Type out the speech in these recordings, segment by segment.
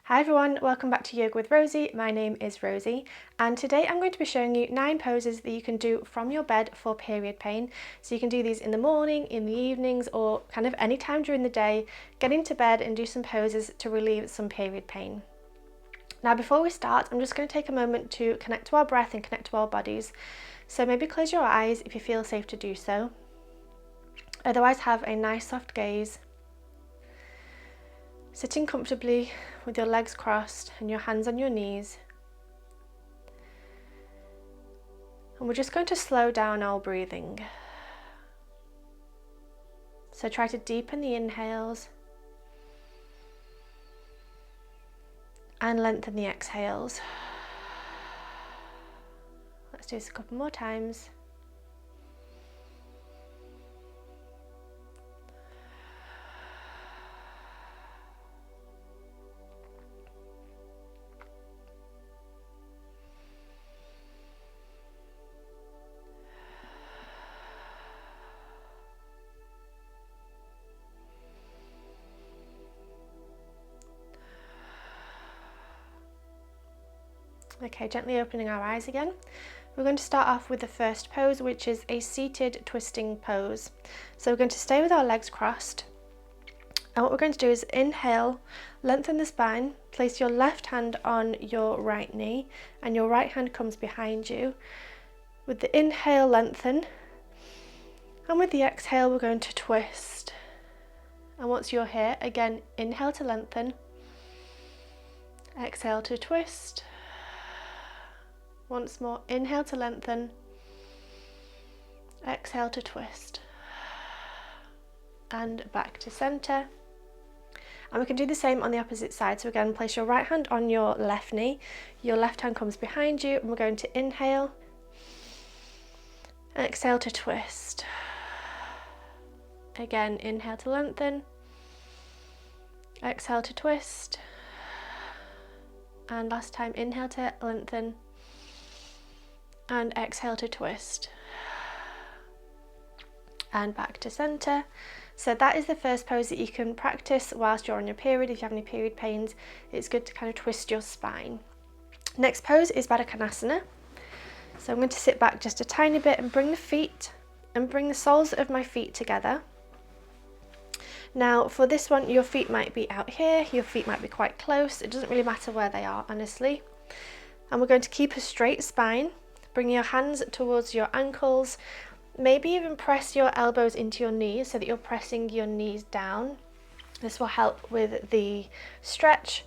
Hi everyone, welcome back to Yoga with Rosie. My name is Rosie and today I'm going to be showing you 9 poses that you can do from your bed for period pain. So you can do these in the morning, in the evenings, or kind of any time during the day. Get into bed and do some poses to relieve some period pain. Now before we start, I'm just going to take a moment to connect to our breath and connect to our bodies. So maybe close your eyes if you feel safe to do so. Otherwise have a nice soft gaze. Sitting comfortably with your legs crossed and your hands on your knees. And we're just going to slow down our breathing. So try to deepen the inhales and lengthen the exhales. Let's do this a couple more times. Okay, gently opening our eyes again. We're going to start off with the first pose, which is a seated twisting pose. So we're going to stay with our legs crossed. And what we're going to do is inhale, lengthen the spine, place your left hand on your right knee, and your right hand comes behind you. With the inhale, lengthen. And with the exhale, we're going to twist. And once you're here, again, inhale to lengthen. Exhale to twist. Once more, inhale to lengthen, exhale to twist, and back to center. And we can do the same on the opposite side. So again, place your right hand on your left knee, your left hand comes behind you, and we're going to inhale, exhale to twist. Again, inhale to lengthen, exhale to twist, and last time, inhale to lengthen, and exhale to twist, and back to center. So that is the first pose that you can practice whilst you're on your period. If you have any period pains, it's good to kind of twist your spine. Next pose is BADDHA KONASANA. So I'm going to sit back just a tiny bit and bring the soles of my feet together. Now for this one, your feet might be out here, your feet might be quite close. It doesn't really matter where they are, honestly. And we're going to keep a straight spine. Bring your hands towards your ankles, maybe even press your elbows into your knees so that you're pressing your knees down. This will help with the stretch,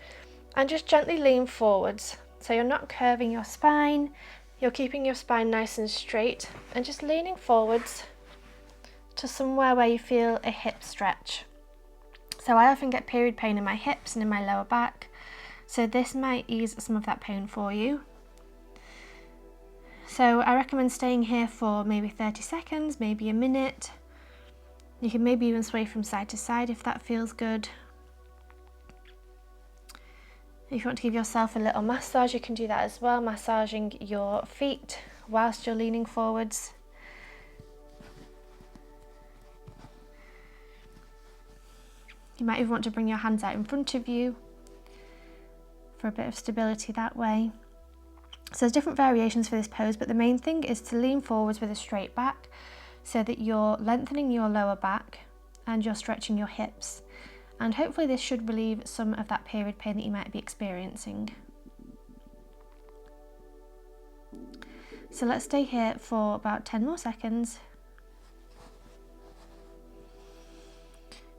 and just gently lean forwards. So you're not curving your spine, you're keeping your spine nice and straight and just leaning forwards to somewhere where you feel a hip stretch. So I often get period pain in my hips and in my lower back, so this might ease some of that pain for you. So I recommend staying here for maybe 30 seconds, maybe a minute. You can maybe even sway from side to side if that feels good. If you want to give yourself a little massage, you can do that as well, massaging your feet whilst you're leaning forwards. You might even want to bring your hands out in front of you for a bit of stability that way. So there's different variations for this pose, but the main thing is to lean forwards with a straight back so that you're lengthening your lower back and you're stretching your hips. And hopefully this should relieve some of that period pain that you might be experiencing. So let's stay here for about 10 more seconds.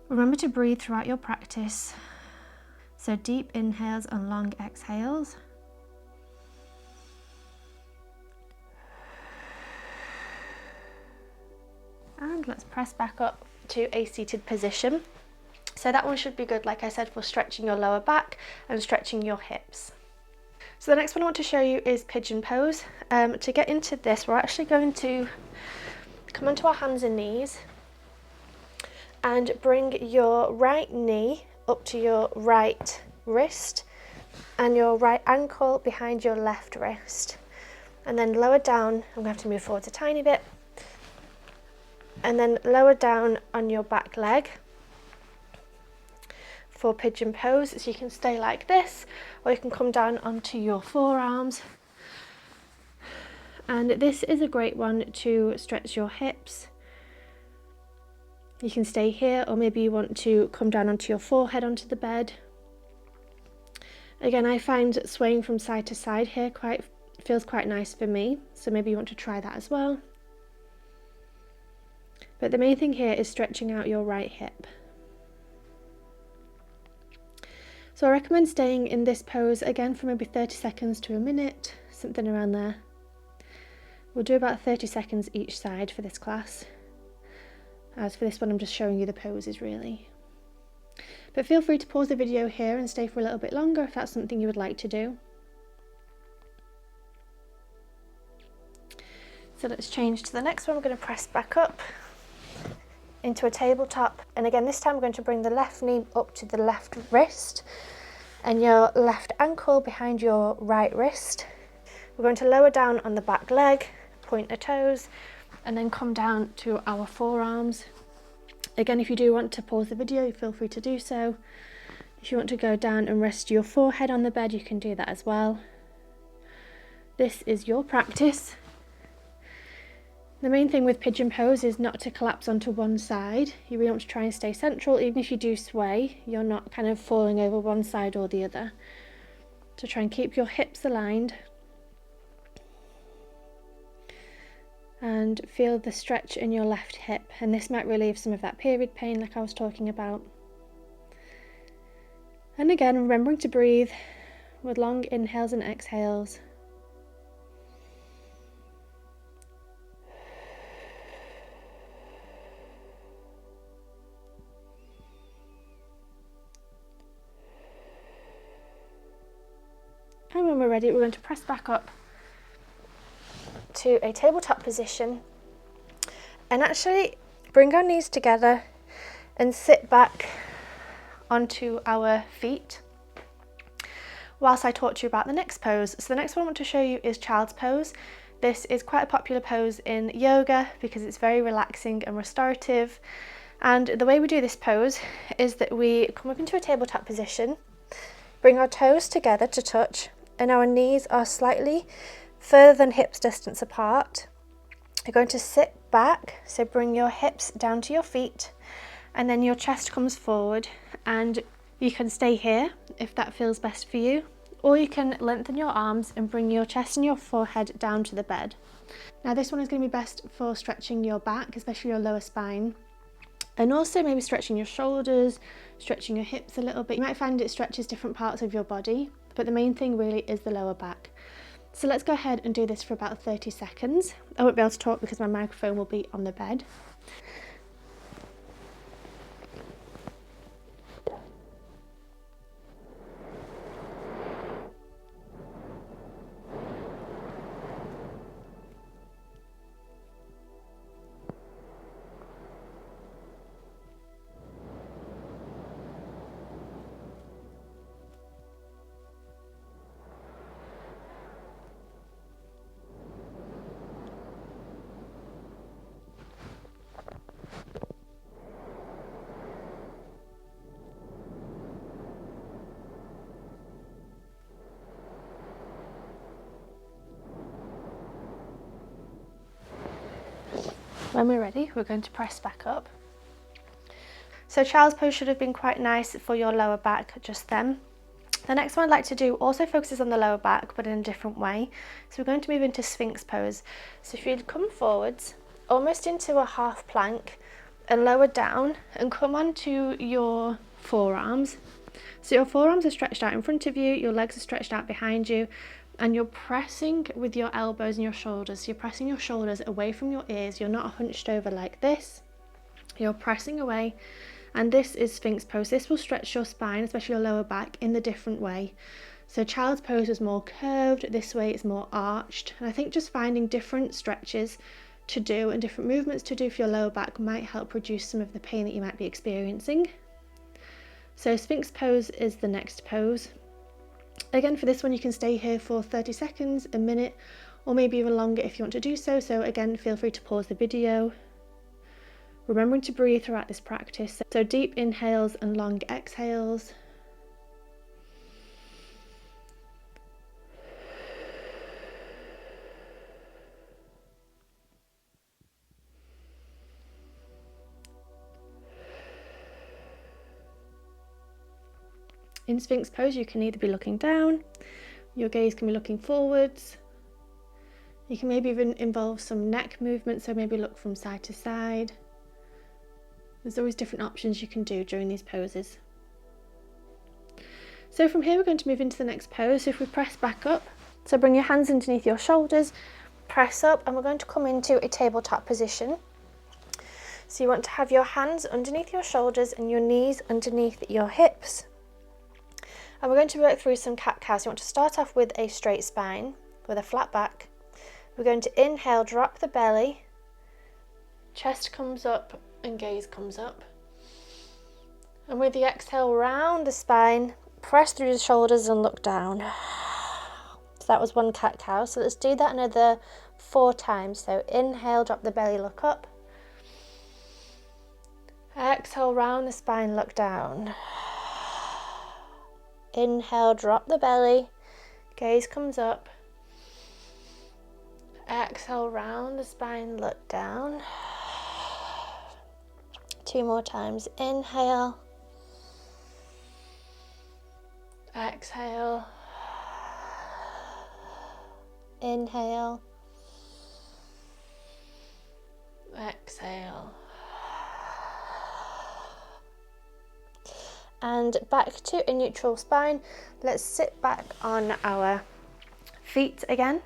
Remember to breathe throughout your practice. So deep inhales and long exhales. And let's press back up to a seated position. So that one should be good, like I said, for stretching your lower back and stretching your hips. So the next one I want to show you is pigeon pose. To get into this, we're actually going to come onto our hands and knees and bring your right knee up to your right wrist and your right ankle behind your left wrist. And then lower down, I'm going to have to move forwards a tiny bit. And then lower down on your back leg. for pigeon pose. So you can stay like this, or you can come down onto your forearms. And this is a great one to stretch your hips. You can stay here, or maybe you want to come down onto your forehead onto the bed. Again, I find swaying from side to side here feels quite nice for me, so maybe you want to try that as well. But the main thing here is stretching out your right hip. So I recommend staying in this pose again for maybe 30 seconds to a minute, something around there. We'll do about 30 seconds each side for this class. As for this one, I'm just showing you the poses really. But feel free to pause the video here and stay for a little bit longer if that's something you would like to do. So let's change to the next one. We're going to press back up into a tabletop. And again, this time we're going to bring the left knee up to the left wrist and your left ankle behind your right wrist. We're going to lower down on the back leg, point the toes, and then come down to our forearms. Again, if you do want to pause the video, feel free to do so. If you want to go down and rest your forehead on the bed, you can do that as well. This is your practice. The main thing with pigeon pose is not to collapse onto one side. You really want to try and stay central. Even if you do sway, you're not kind of falling over one side or the other. So try and keep your hips aligned. And feel the stretch in your left hip, and this might relieve some of that period pain like I was talking about. And again, remembering to breathe with long inhales and exhales. And when we're ready, we're going to press back up to a tabletop position and actually bring our knees together and sit back onto our feet whilst I talk to you about the next pose. So the next one I want to show you is child's pose. This is quite a popular pose in yoga because it's very relaxing and restorative. And the way we do this pose is that we come up into a tabletop position, bring our toes together to touch, and our knees are slightly further than hips distance apart. You're going to sit back, so bring your hips down to your feet, and then your chest comes forward, and you can stay here if that feels best for you, or you can lengthen your arms and bring your chest and your forehead down to the bed. Now this one is going to be best for stretching your back, especially your lower spine, and also maybe stretching your shoulders, stretching your hips a little bit. You might find it stretches different parts of your body, but the main thing really is the lower back. So let's go ahead and do this for about 30 seconds. I won't be able to talk because my microphone will be on the bed. When we're ready, we're going to press back up. So child's pose should have been quite nice for your lower back just then. The next one I'd like to do also focuses on the lower back, but in a different way. So we're going to move into Sphinx pose. So if you'd come forwards, almost into a half plank, and lower down, and come onto your forearms. So your forearms are stretched out in front of you, your legs are stretched out behind you, and you're pressing with your elbows and your shoulders. So you're pressing your shoulders away from your ears. You're not hunched over like this. You're pressing away. And this is Sphinx pose. This will stretch your spine, especially your lower back, in the different way. So child's pose is more curved. This way it's more arched. And I think just finding different stretches to do and different movements to do for your lower back might help reduce some of the pain that you might be experiencing. So Sphinx pose is the next pose. Again, for this one you can stay here for 30 seconds, a minute, or maybe even longer if you want to do so. So again, feel free to pause the video. Remembering to breathe throughout this practice. So deep inhales and long exhales. In Sphinx pose, you can either be looking down, your gaze can be looking forwards. You can maybe even involve some neck movement, so maybe look from side to side. There's always different options you can do during these poses. So from here we're going to move into the next pose. So if we press back up, so bring your hands underneath your shoulders, press up, and we're going to come into a tabletop position. So you want to have your hands underneath your shoulders and your knees underneath your hips. And we're going to work through some cat-cows. So you want to start off with a straight spine, with a flat back. We're going to inhale, drop the belly, chest comes up and gaze comes up. And with the exhale, round the spine, press through the shoulders and look down. So that was one cat-cow. So let's do that another 4 times. So inhale, drop the belly, look up. Exhale, round the spine, look down. Inhale, drop the belly, gaze comes up. Exhale, round the spine, look down. 2 more times. Inhale. Exhale. Inhale. Exhale. And back to a neutral spine. Let's sit back on our feet again.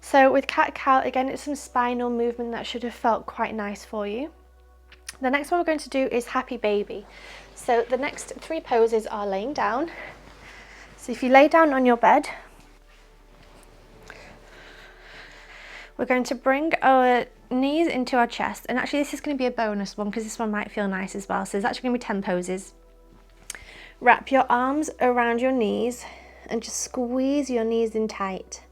So with cat-cow, again, it's some spinal movement that should have felt quite nice for you. The next one we're going to do is happy baby. So the next 3 poses are laying down. So if you lay down on your bed, we're going to bring our knees into our chest. And actually this is going to be a bonus one because this one might feel nice as well. So there's actually going to be 10 poses. Wrap your arms around your knees and just squeeze your knees in tight.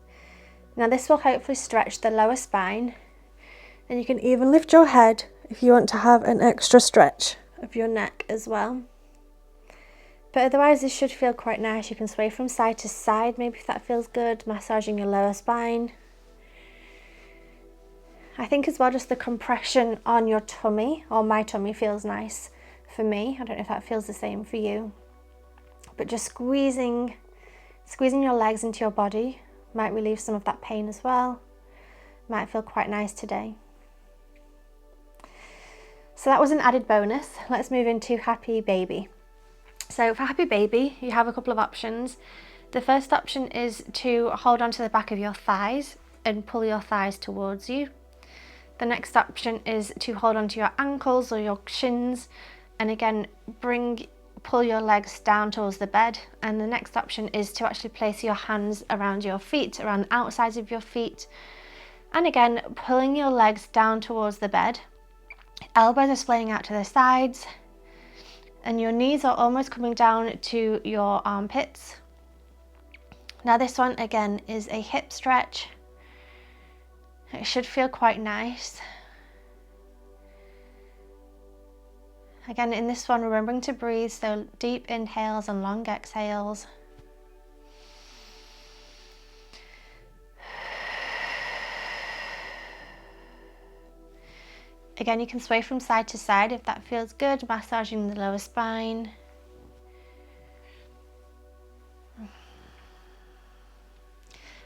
Now this will hopefully stretch the lower spine, and you can even lift your head if you want to have an extra stretch of your neck as well. But otherwise this should feel quite nice. You can sway from side to side, maybe if that feels good, massaging your lower spine. I think as well just the compression on your tummy, or my tummy, feels nice for me. I don't know if that feels the same for you. But just squeezing your legs into your body might relieve some of that pain as well. Might feel quite nice today. So that was an added bonus. Let's move into happy baby. So for happy baby, you have a couple of options. The first option is to hold onto the back of your thighs and pull your thighs towards you. The next option is to hold onto your ankles or your shins, and again pull your legs down towards the bed. And the next option is to actually place your hands around your feet, around the outsides of your feet, and again pulling your legs down towards the bed. Elbows are splaying out to the sides and your knees are almost coming down to your armpits. Now this one again is a hip stretch. It should feel quite nice. Again, in this one, remembering to breathe, so deep inhales and long exhales. Again, you can sway from side to side if that feels good, massaging the lower spine.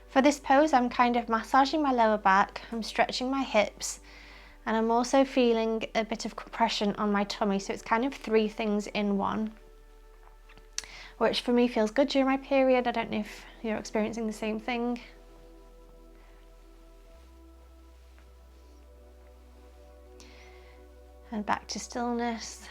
For this pose, I'm kind of massaging my lower back, I'm stretching my hips, and I'm also feeling a bit of compression on my tummy. So it's kind of 3 things in one, which for me feels good during my period. I don't know if you're experiencing the same thing. And back to stillness.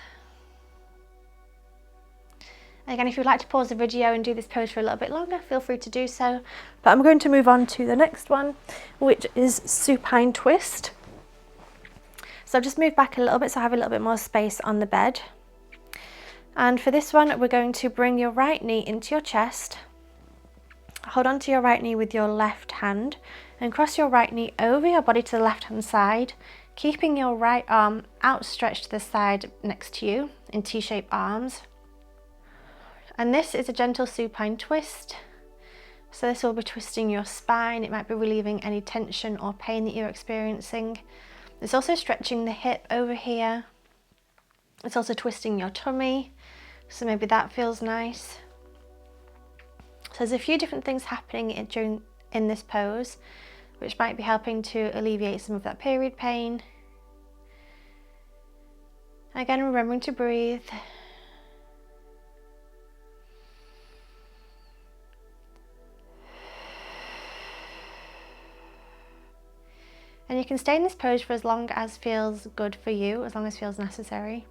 Again, if you'd like to pause the video and do this pose for a little bit longer, feel free to do so. But I'm going to move on to the next one, which is supine twist. So I've just moved back a little bit so I have a little bit more space on the bed. And for this one, we're going to bring your right knee into your chest. Hold on to your right knee with your left hand and cross your right knee over your body to the left hand side. Keeping your right arm outstretched to the side next to you in T-shaped arms. And this is a gentle supine twist. So this will be twisting your spine. It might be relieving any tension or pain that you're experiencing. It's also stretching the hip over here. It's also twisting your tummy. So maybe that feels nice. So there's a few different things happening in this pose, which might be helping to alleviate some of that period pain. Again, remembering to breathe. And you can stay in this pose for as long as feels good for you, as long as feels necessary.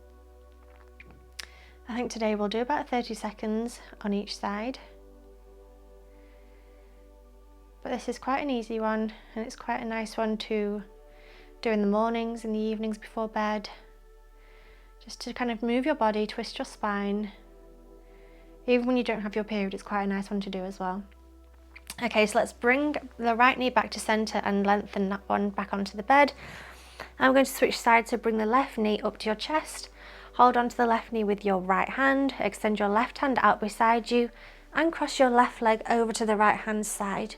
I think today we'll do about 30 seconds on each side. But this is quite an easy one, and it's quite a nice one to do in the mornings, in the evenings before bed. Just to kind of move your body, twist your spine. Even when you don't have your period, it's quite a nice one to do as well. Okay, so let's bring the right knee back to center and lengthen that one back onto the bed. I'm going to switch sides, so bring the left knee up to your chest. Hold onto the left knee with your right hand. Extend your left hand out beside you and cross your left leg over to the right hand side.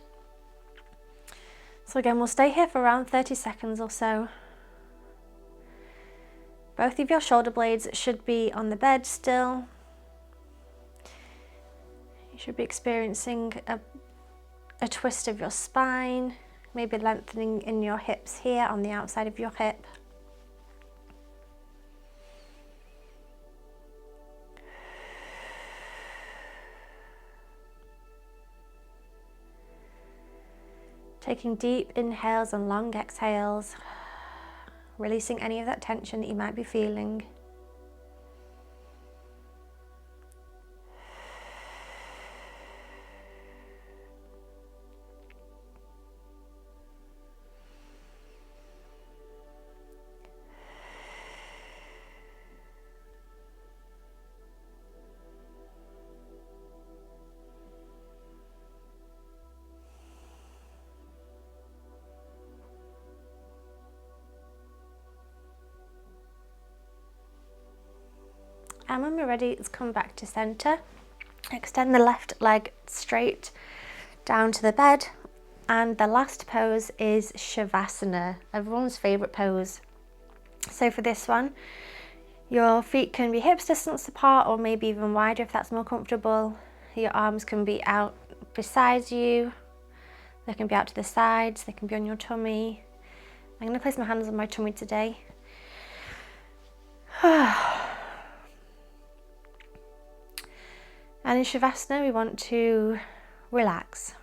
So again, we'll stay here for around 30 seconds or so. Both of your shoulder blades should be on the bed still. You should be experiencing a twist of your spine, maybe lengthening in your hips here on the outside of your hip. Taking deep inhales and long exhales, releasing any of that tension that you might be feeling. And when we're ready, let's come back to center. Extend the left leg straight down to the bed. And the last pose is Shavasana, everyone's favorite pose. So for this one, your feet can be hips distance apart or maybe even wider if that's more comfortable. Your arms can be out beside you. They can be out to the sides, they can be on your tummy. I'm going to place my hands on my tummy today. And in Shavasana, we want to relax.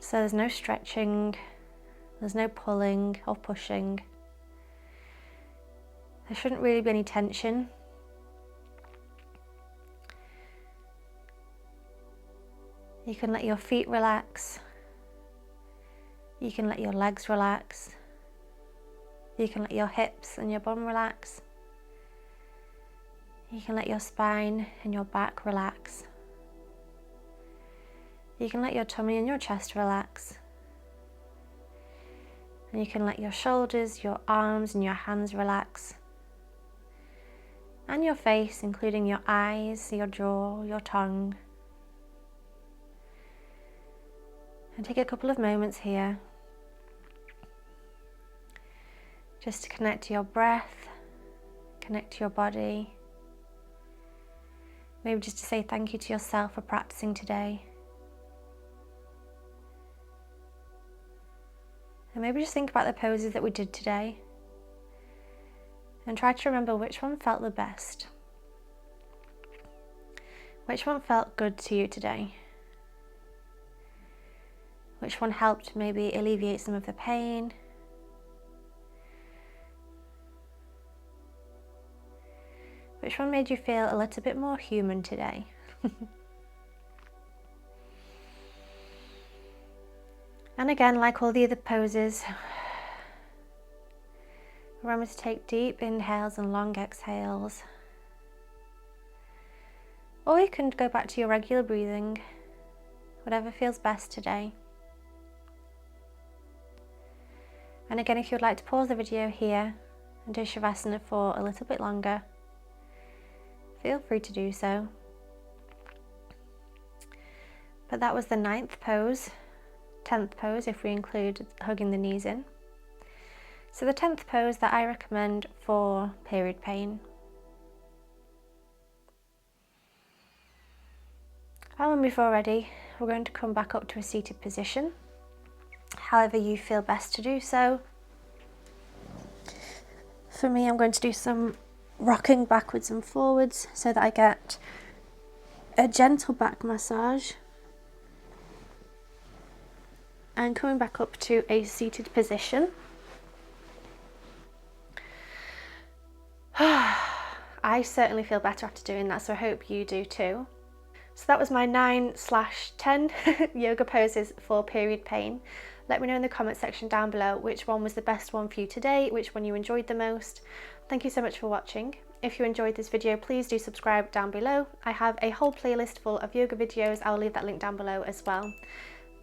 So there's no stretching, there's no pulling or pushing. There shouldn't really be any tension. You can let your feet relax. You can let your legs relax. You can let your hips and your bum relax. You can let your spine and your back relax. You can let your tummy and your chest relax. And you can let your shoulders, your arms and your hands relax. And your face, including your eyes, your jaw, your tongue. And take a couple of moments here just to connect to your breath, connect to your body. Maybe just to say thank you to yourself for practicing today. And maybe just think about the poses that we did today and try to remember which one felt the best. Which one felt good to you today? Which one helped maybe alleviate some of the pain? Which one made you feel a little bit more human today? And again, like all the other poses, remember to take deep inhales and long exhales. Or you can go back to your regular breathing, whatever feels best today. And again, if you would like to pause the video here and do Shavasana for a little bit longer, feel free to do so. But that was the 9th pose, 10th pose if we include hugging the knees in. So the 10th pose that I recommend for period pain. And when we feel ready, we're going to come back up to a seated position, however you feel best to do so. For me, I'm going to do some rocking backwards and forwards so that I get a gentle back massage. And coming back up to a seated position. I certainly feel better after doing that, so I hope you do too. So that was my 9/10 yoga poses for period pain. Let me know in the comment section down below which one was the best one for you today, which one you enjoyed the most. Thank you so much for watching. If you enjoyed this video, please do subscribe down below. I have a whole playlist full of yoga videos. I'll leave that link down below as well.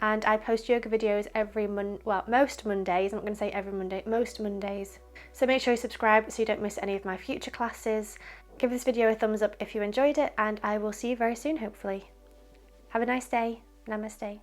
And I post yoga videos every most Mondays. I'm not going to say every Monday, most Mondays. So make sure you subscribe so you don't miss any of my future classes. Give this video a thumbs up if you enjoyed it, and I will see you very soon, hopefully. Have a nice day. Namaste.